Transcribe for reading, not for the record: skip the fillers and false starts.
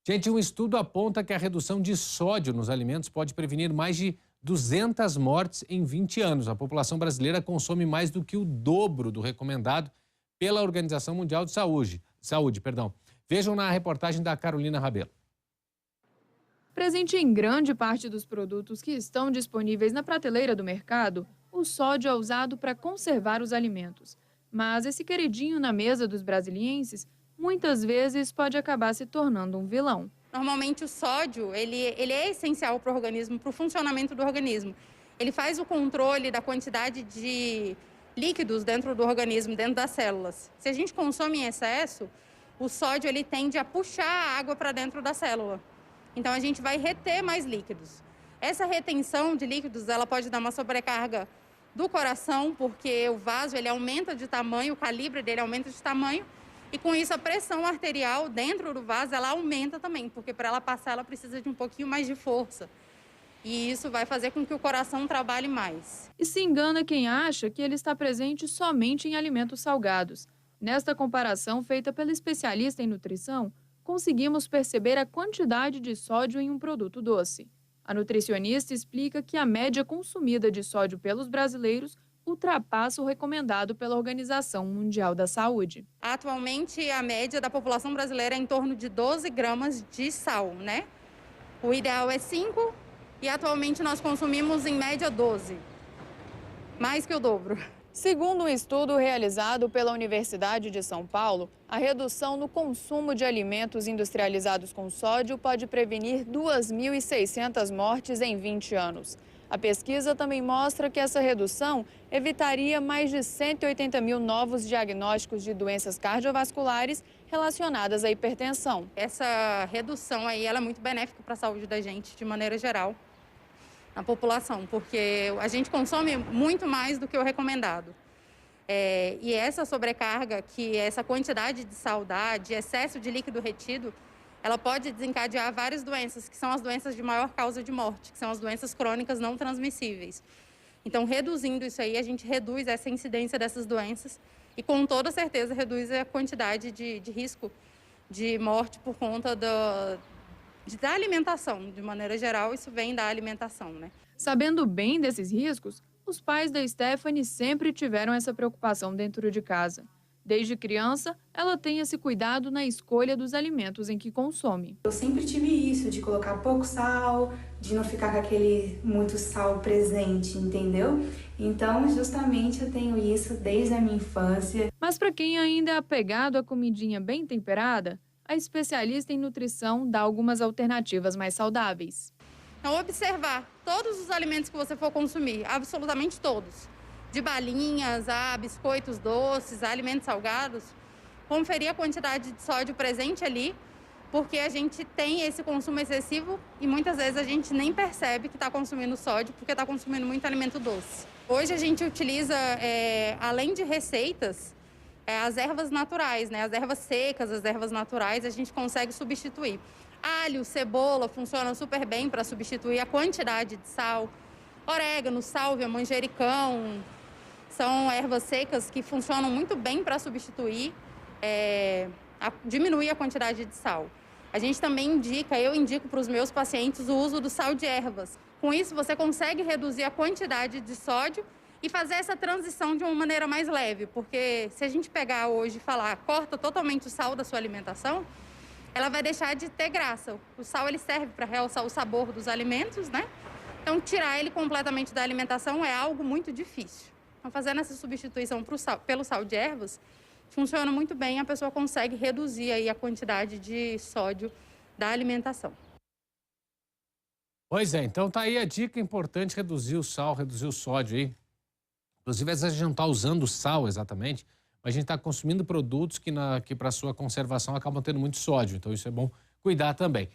Gente, um estudo aponta que a redução de sódio nos alimentos pode prevenir mais de 200 mortes em 20 anos. A população brasileira consome mais do que o dobro do recomendado pela Organização Mundial de Saúde. Vejam na reportagem da Carolina Rabelo. Presente em grande parte dos produtos que estão disponíveis na prateleira do mercado, o sódio é usado para conservar os alimentos. Mas esse queridinho na mesa dos brasilienses muitas vezes pode acabar se tornando um vilão. Normalmente o sódio, ele é essencial para o organismo, para o funcionamento do organismo. Ele faz o controle da quantidade de líquidos dentro do organismo, dentro das células. Se a gente consome em excesso, o sódio ele tende a puxar a água para dentro da célula. Então a gente vai reter mais líquidos. Essa retenção de líquidos, ela pode dar uma sobrecarga do coração, porque o vaso ele aumenta de tamanho, o calibre dele aumenta de tamanho. E com isso a pressão arterial dentro do vaso ela aumenta também, porque para ela passar ela precisa de um pouquinho mais de força. E isso vai fazer com que o coração trabalhe mais. E se engana quem acha que ele está presente somente em alimentos salgados. Nesta comparação feita pela especialista em nutrição, conseguimos perceber a quantidade de sódio em um produto doce. A nutricionista explica que a média consumida de sódio pelos brasileiros ultrapassa o recomendado pela Organização Mundial da Saúde. Atualmente, a média da população brasileira é em torno de 12 gramas de sal, né? O ideal é 5 e atualmente nós consumimos em média 12, mais que o dobro. Segundo um estudo realizado pela Universidade de São Paulo, a redução no consumo de alimentos industrializados com sódio pode prevenir 2.600 mortes em 20 anos. A pesquisa também mostra que essa redução evitaria mais de 180 mil novos diagnósticos de doenças cardiovasculares relacionadas à hipertensão. Essa redução aí ela é muito benéfica para a saúde da gente, de maneira geral, na população, porque a gente consome muito mais do que o recomendado. E essa sobrecarga, essa quantidade de saudade, excesso de líquido retido, ela pode desencadear várias doenças, que são as doenças de maior causa de morte, que são as doenças crônicas não transmissíveis. Então, reduzindo isso aí, a gente reduz essa incidência dessas doenças e, com toda certeza, reduz a quantidade de risco de morte por conta da alimentação. De maneira geral, isso vem da alimentação, né? Sabendo bem desses riscos, os pais da Stephanie sempre tiveram essa preocupação dentro de casa. Desde criança, ela tem esse cuidado na escolha dos alimentos em que consome. Eu sempre tive isso, de colocar pouco sal, de não ficar com aquele muito sal presente, entendeu? Então, justamente, eu tenho isso desde a minha infância. Mas para quem ainda é apegado à comidinha bem temperada, a especialista em nutrição dá algumas alternativas mais saudáveis. Então, observar todos os alimentos que você for consumir, absolutamente todos. De balinhas, a biscoitos doces, a alimentos salgados, conferir a quantidade de sódio presente ali, porque a gente tem esse consumo excessivo e muitas vezes a gente nem percebe que está consumindo sódio porque está consumindo muito alimento doce. Hoje a gente utiliza, além de receitas, as ervas naturais, né? As ervas secas, as ervas naturais, a gente consegue substituir. Alho, cebola funcionam super bem para substituir a quantidade de sal. Orégano, sálvia, manjericão, são ervas secas que funcionam muito bem para substituir, diminuir a quantidade de sal. A gente também eu indico para os meus pacientes o uso do sal de ervas. Com isso, você consegue reduzir a quantidade de sódio e fazer essa transição de uma maneira mais leve, porque se a gente pegar hoje e falar, corta totalmente o sal da sua alimentação, ela vai deixar de ter graça. O sal ele serve para realçar o sabor dos alimentos, né? Então, tirar ele completamente da alimentação é algo muito difícil. Então, fazendo essa substituição pelo sal de ervas, funciona muito bem, a pessoa consegue reduzir aí a quantidade de sódio da alimentação. Pois é, então tá aí a dica importante, reduzir o sal, reduzir o sódio aí. Inclusive, às vezes a gente não está usando sal exatamente, mas a gente está consumindo produtos que para sua conservação acabam tendo muito sódio. Então, isso é bom cuidar também.